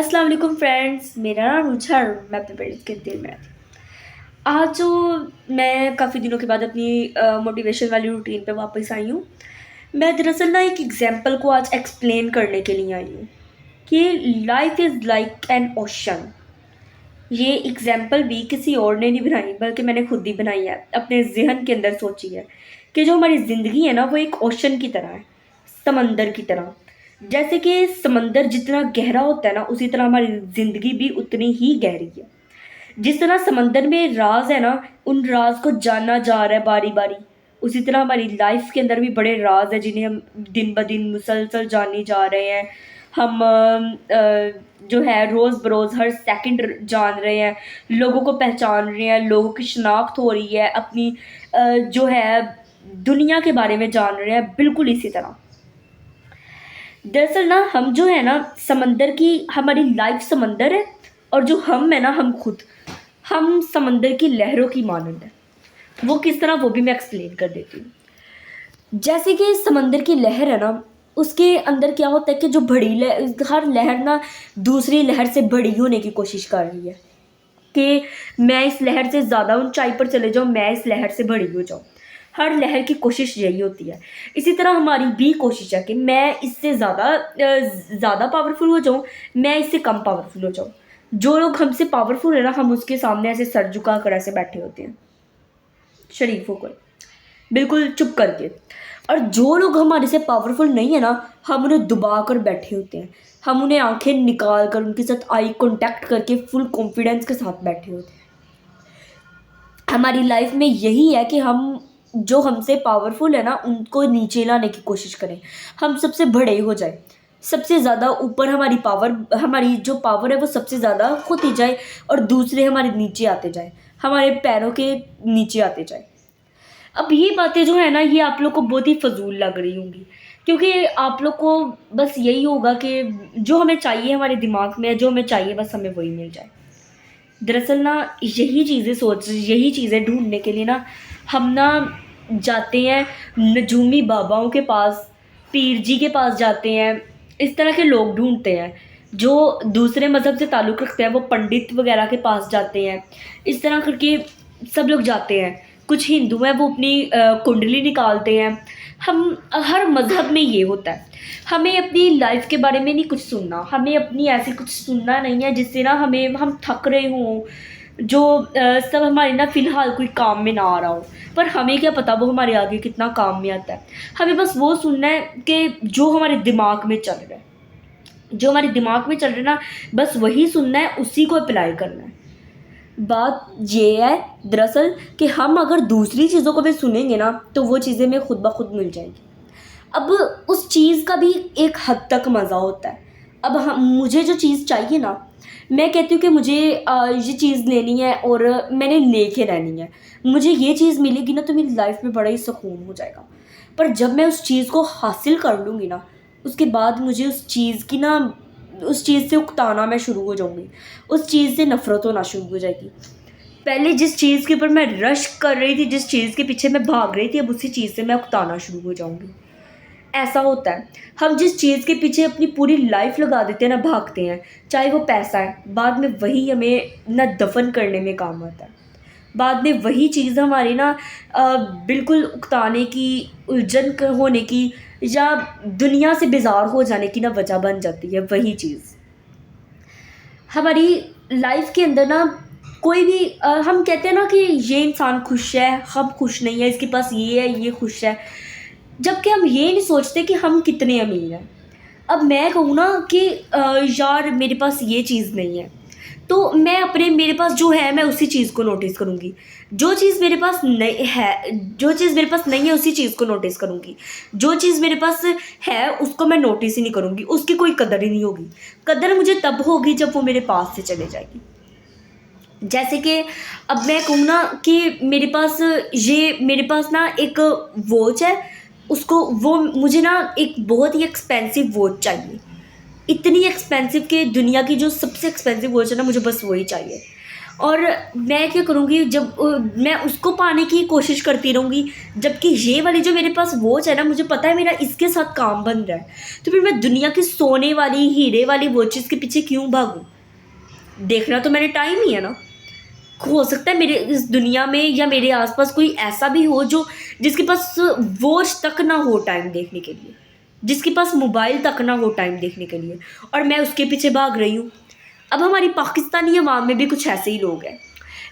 अस्सलाम वालेकुम फ्रेंड्स, मेरा नाम रुचा है और मैं प्रिपेयर करती हूँ मैं। आज जो मैं काफ़ी दिनों के बाद अपनी मोटिवेशन वाली रूटीन पे वापस आई हूँ। मैं दरअसल ना एक एग्जांपल को आज एक्सप्लेन करने के लिए आई हूँ कि life is like an ocean. ये एग्जांपल भी किसी और ने नहीं बनाई बल्कि मैंने खुद ही बनाई है, अपने ज़हन के अंदर सोची है कि जो हमारी ज़िंदगी है ना वो एक ओशन की तरह है, समंदर की तरह। जैसे कि समंदर जितना गहरा होता है ना उसी तरह हमारी ज़िंदगी भी उतनी ही गहरी है। जिस तरह समंदर में राज है ना, उन राज को जाना जा रहा है बारी बारी, उसी तरह हमारी लाइफ के अंदर भी बड़े राज है जिन्हें हम दिन ब दिन मुसलसल जाने जा रहे हैं। हम जो है रोज़ बरोज़ हर सेकंड जान रहे हैं, लोगों को पहचान रहे हैं, लोगों की शिनाख्त हो रही है, अपनी जो है दुनिया के बारे में जान रहे हैं, बिल्कुल इसी तरह। दरअसल ना हम जो है ना समंदर की, हमारी लाइफ समंदर है और जो हम है ना हम समंदर की लहरों की मानंद है। वो किस तरह वो भी मैं एक्सप्लेन कर देती हूँ। जैसे कि समंदर की लहर है ना, उसके अंदर क्या होता है कि जो हर लहर ना दूसरी लहर से बड़ी होने की कोशिश कर रही है कि मैं इस लहर से ज़्यादा ऊंचाई पर चले जाऊँ, मैं इस लहर से बड़ी हो जाऊँ। हर लहर की कोशिश यही होती है। इसी तरह हमारी भी कोशिश है कि मैं इससे ज़्यादा पावरफुल हो जाऊँ, मैं इससे कम पावरफुल हो जाऊँ। जो लोग हमसे पावरफुल है ना, हम उसके सामने ऐसे सर झुका कर ऐसे बैठे होते हैं, शरीफ होकर, बिल्कुल चुप करके। और जो लोग हमारे से पावरफुल नहीं है ना, हम उन्हें दबा कर बैठे होते हैं। हम उन्हें आंखें निकाल कर उनके साथ आई कांटेक्ट करके फुल कॉन्फिडेंस के साथ बैठे होते हैं। हमारी लाइफ में यही है कि हम जो हमसे पावरफुल है ना उनको नीचे लाने की कोशिश करें, हम सबसे बड़े हो जाए, सबसे ज़्यादा ऊपर हमारी जो पावर है वो सबसे ज़्यादा होती जाए और दूसरे हमारे नीचे आते जाए, हमारे पैरों के नीचे आते जाए। अब ये बातें जो है ना ये आप लोग को बहुत ही फजूल लग रही होंगी, क्योंकि आप लोग को बस यही होगा कि जो हमें चाहिए हमारे दिमाग में, जो हमें चाहिए बस हमें वही मिल जाए। दरअसल ना यही चीज़ें ढूँढने के लिए ना हम ना जाते हैं नजूमी बाबाओं के पास, पीर जी के पास जाते हैं। इस तरह के लोग ढूँढते हैं जो दूसरे मज़हब से ताल्लुक़ रखते हैं, वो पंडित वग़ैरह के पास जाते हैं। इस तरह करके सब लोग जाते हैं। कुछ हिंदू हैं वो अपनी कुंडली निकालते हैं। हम हर मज़हब में ये होता है। हमें अपनी लाइफ के बारे में नहीं कुछ सुनना, हमें अपनी ऐसी कुछ सुनना नहीं है जिससे ना हम थक रहे हों, जो सब हमारे ना फ़िलहाल कोई काम में ना आ रहा हो, पर हमें क्या पता वो हमारे आगे कितना काम में आता है। हमें बस वो सुनना है कि जो हमारे दिमाग में चल रहा है, जो हमारे दिमाग में चल रहा है ना, बस वही सुनना है, उसी को अप्लाई करना है। बात ये है दरअसल कि हम अगर दूसरी चीज़ों को भी सुनेंगे ना तो वो चीज़ें हमें खुद ब खुद मिल जाएंगी। अब उस चीज़ का भी एक हद तक मज़ा होता है। अब हम मुझे जो चीज़ चाहिए ना, मैं कहती हूँ कि मुझे ये चीज़ लेनी है और मैंने लेके रहनी है। मुझे ये चीज़ मिलेगी ना तो मेरी लाइफ में बड़ा ही सुकून हो जाएगा। पर जब मैं उस चीज़ को हासिल कर लूँगी ना, उसके बाद मुझे उस चीज़ से उकताना मैं शुरू हो जाऊँगी, उस चीज़ से नफ़रत होना शुरू हो जाएगी। पहले जिस चीज़ के ऊपर मैं रश कर रही थी, जिस चीज़ के पीछे मैं भाग रही थी, अब उसी चीज़ से मैं उकताना शुरू हो जाऊँगी। ऐसा होता है। हम जिस चीज़ के पीछे अपनी पूरी लाइफ लगा देते हैं ना, भागते हैं, चाहे वो पैसा है, बाद में वही हमें ना दफन करने में काम आता है। बाद में वही चीज़ हमारी ना बिल्कुल उकताने की, होने की या दुनिया से बेजार हो जाने की ना वजह बन जाती है। वही चीज़ हमारी लाइफ के अंदर ना कोई भी हम कहते हैं ना कि ये इंसान खुश है, हम खुश नहीं है, इसके पास ये है, ये खुश है, जबकि हम ये नहीं सोचते कि हम कितने अमीर हैं। अब मैं कहूँ ना कि यार मेरे पास ये चीज़ नहीं है, तो मेरे पास जो है मैं उसी चीज़ को नोटिस करूँगी। जो चीज़ मेरे पास नहीं है, जो चीज़ मेरे पास नहीं है उसी चीज़ को नोटिस करूँगी। जो चीज़ मेरे पास है उसको मैं नोटिस ही नहीं करूँगी, उसकी कोई कदर ही नहीं होगी। कदर मुझे तब होगी जब वो मेरे पास से चले जाएगी। जैसे कि अब मैं कहूँ ना कि मेरे पास ना एक वॉच है, उसको वो मुझे ना एक बहुत ही एक्सपेंसिव वॉच चाहिए, इतनी एक्सपेंसिव कि दुनिया की जो सबसे एक्सपेंसिव वॉच है ना मुझे बस वही चाहिए। और मैं क्या करूँगी, जब मैं उसको पाने की कोशिश करती रहूँगी, जबकि ये वाली जो मेरे पास वॉच है ना, मुझे पता है मेरा इसके साथ काम बन रहा है, तो फिर मैं दुनिया की सोने वाली हीरे वाली वॉचेस के पीछे क्यों भागूँ? देखना तो मैंने टाइम ही है ना। हो सकता है मेरे इस दुनिया में या मेरे आसपास कोई ऐसा भी हो जो जिसके पास वॉच तक ना हो टाइम देखने के लिए, जिसके पास मोबाइल तक ना हो टाइम देखने के लिए, और मैं उसके पीछे भाग रही हूँ। अब हमारी पाकिस्तानी अवाम में भी कुछ ऐसे ही लोग हैं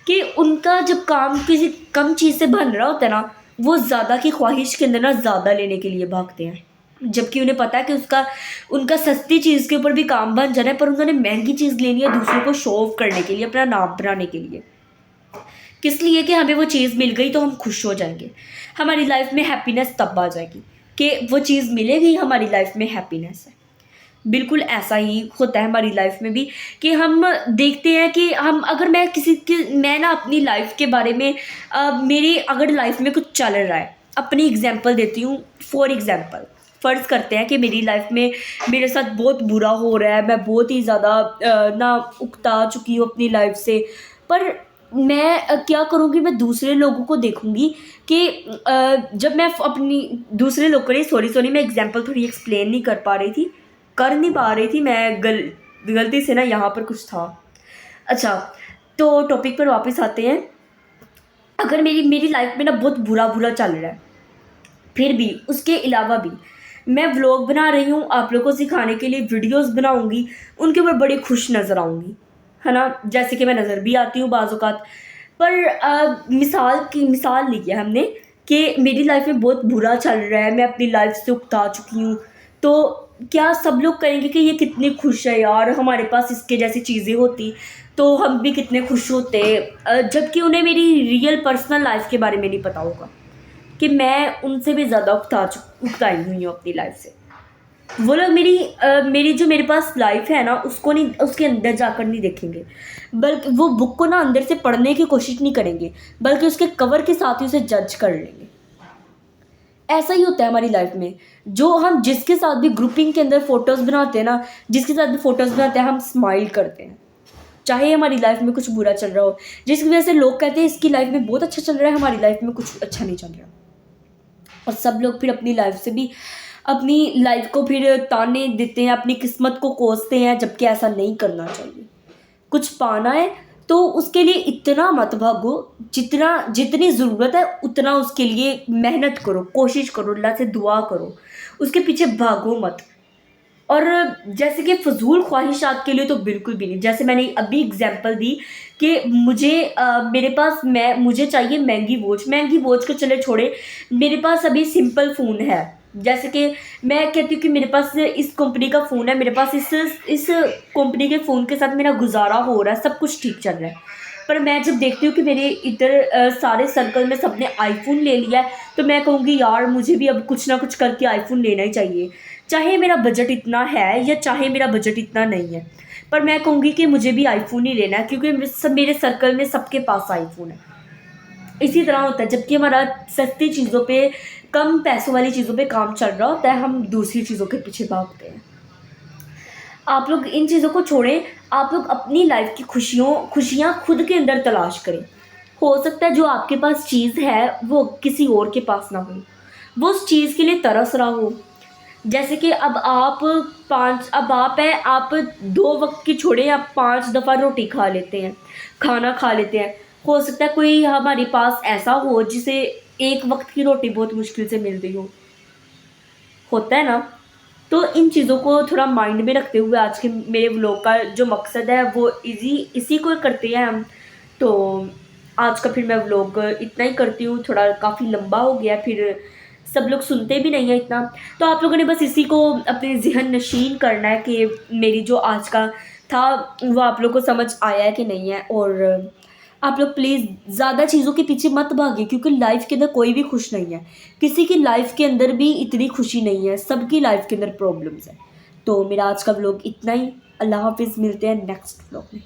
कि उनका जब काम किसी कम चीज़ से बन रहा होता है ना, वो ज़्यादा की ख्वाहिश के अंदर ना ज़्यादा लेने के लिए भागते हैं, जबकि उन्हें पता है कि उसका उनका सस्ती चीज़ के ऊपर भी काम बन जाना है, पर उन्होंने महंगी चीज़ लेनी है दूसरों को शो ऑफ करने के लिए, अपना नाम बनाने के लिए। किस लिए? कि हमें वो चीज़ मिल गई तो हम खुश हो जाएंगे, हमारी लाइफ में हैप्पीनेस तब आ जाएगी कि वो चीज़ मिलेगी, हमारी लाइफ में हैप्पीनेस है। बिल्कुल ऐसा ही होता है हमारी लाइफ में भी कि हम देखते हैं कि हम अगर मैं ना अपनी लाइफ के बारे में मेरी अगर लाइफ में कुछ चल रहा है, अपनी एग्जांपल देती हूँ। फॉर एग्जांपल फ़र्ज़ करते हैं कि मेरी लाइफ में मेरे साथ बहुत बुरा हो रहा है, मैं बहुत ही ज़्यादा ना उकता चुकी हूँ अपनी लाइफ से, पर मैं क्या करूँगी, मैं दूसरे लोगों को देखूँगी कि जब मैं अपनी दूसरे लोगों को नहीं, सॉरी मैं एग्जांपल थोड़ी एक्सप्लेन नहीं कर नहीं पा रही थी, मैं गलती से ना यहाँ पर कुछ था। अच्छा, तो टॉपिक पर वापस आते हैं। अगर मेरी मेरी लाइफ में ना बहुत बुरा चल रहा है, फिर भी उसके अलावा भी मैं व्लॉग बना रही हूँ, आप लोगों को सिखाने के लिए वीडियोस बनाऊँगी, उनके ऊपर बड़ी खुश नज़र आऊँगी, है ना, जैसे कि मैं नज़र भी आती हूँ बाज़ औक़ात। पर मिसाल ली है हमने कि मेरी लाइफ में बहुत बुरा चल रहा है, मैं अपनी लाइफ से उकता चुकी हूँ, तो क्या सब लोग कहेंगे कि ये कितनी खुश है यार, हमारे पास इसके जैसी चीज़ें होती तो हम भी कितने खुश होते, जबकि उन्हें मेरी रियल पर्सनल लाइफ के बारे में नहीं पता होगा कि मैं उनसे भी ज़्यादा उकताई हुई हूँ अपनी लाइफ से। वो लोग मेरी जो मेरे पास लाइफ है ना, उसको नहीं, उसके अंदर जाकर नहीं देखेंगे, बल्कि वो बुक को ना अंदर से पढ़ने की कोशिश नहीं करेंगे, बल्कि उसके कवर के साथ ही उसे जज कर लेंगे। ऐसा ही होता है हमारी लाइफ में, जो हम जिसके साथ भी ग्रुपिंग के अंदर फ़ोटोज़ बनाते हैं ना, जिसके साथ भी फ़ोटोज़ बनाते हैं, हम स्माइल करते हैं, चाहे हमारी लाइफ में कुछ बुरा चल रहा हो, जिसकी वजह से लोग कहते हैं इसकी लाइफ में बहुत अच्छा चल रहा है, हमारी लाइफ में कुछ अच्छा नहीं चल रहा। और सब लोग फिर अपनी लाइफ से भी अपनी लाइफ को फिर ताने देते हैं, अपनी किस्मत को कोसते हैं, जबकि ऐसा नहीं करना चाहिए। कुछ पाना है तो उसके लिए इतना मत भागो, जितनी ज़रूरत है उतना उसके लिए मेहनत करो, कोशिश करो, अल्लाह से दुआ करो, उसके पीछे भागो मत। और जैसे कि फ़ज़ूल ख्वाहिशात के लिए तो बिल्कुल भी नहीं। जैसे मैंने अभी एग्ज़ाम्पल दी कि मेरे पास मुझे चाहिए महंगी वॉच को चले छोड़े, मेरे पास अभी सिंपल फ़ोन है। जैसे कि मैं कहती हूँ कि मेरे पास इस कंपनी का फ़ोन है, मेरे पास इस कंपनी के फ़ोन के साथ मेरा गुज़ारा हो रहा है, सब कुछ ठीक चल रहा है। पर मैं जब देखती हूँ कि मेरे इधर सारे सर्कल में सबने आईफ़ोन ले लिया है, तो मैं कहूँगी यार मुझे भी अब कुछ ना कुछ करके आईफ़ोन लेना ही चाहिए। चाहे मेरा बजट इतना है या चाहे मेरा बजट इतना नहीं है, पर मैं कहूँगी कि मुझे भी आईफ़ोन ही लेना है, क्योंकि मेरे सर्कल में सबके पास आईफ़ोन है। इसी तरह होता है, जबकि हमारा सस्ती चीज़ों पे, कम पैसों वाली चीज़ों पे काम चल रहा होता है, हम दूसरी चीज़ों के पीछे भागते हैं। आप लोग इन चीज़ों को छोड़ें, आप लोग अपनी लाइफ की खुशियाँ खुद के अंदर तलाश करें। हो सकता है जो आपके पास चीज़ है वो किसी और के पास ना हो, वो उस चीज़ के लिए तरस रहा हो। जैसे कि अब आप हैं, आप 2 वक़्त की छोड़ें, आप 5 दफ़ा रोटी खा लेते हैं, खाना खा लेते हैं। हो सकता है कोई हमारे पास ऐसा हो जिसे 1 वक़्त की रोटी बहुत मुश्किल से मिल रही हो, होता है ना? तो इन चीज़ों को थोड़ा माइंड में रखते हुए आज के मेरे व्लॉग का जो मकसद है वो इसी को करते हैं हम। तो आज का फिर मैं व्लॉग इतना ही करती हूँ, थोड़ा काफ़ी लंबा हो गया, फिर सब लोग सुनते भी नहीं हैं इतना। तो आप लोगों ने बस इसी को अपने ज़हन नशीन करना है कि मेरी जो आज का था वो आप लोग को समझ आया है कि नहीं है। और आप लोग प्लीज़ ज़्यादा चीज़ों के पीछे मत भागिए, क्योंकि लाइफ के अंदर कोई भी खुश नहीं है, किसी की लाइफ के अंदर भी इतनी खुशी नहीं है, सबकी लाइफ के अंदर प्रॉब्लम्स है। तो मेरा आज का व्लॉग इतना ही। अल्लाह हाफिज़, मिलते हैं नेक्स्ट व्लॉग में।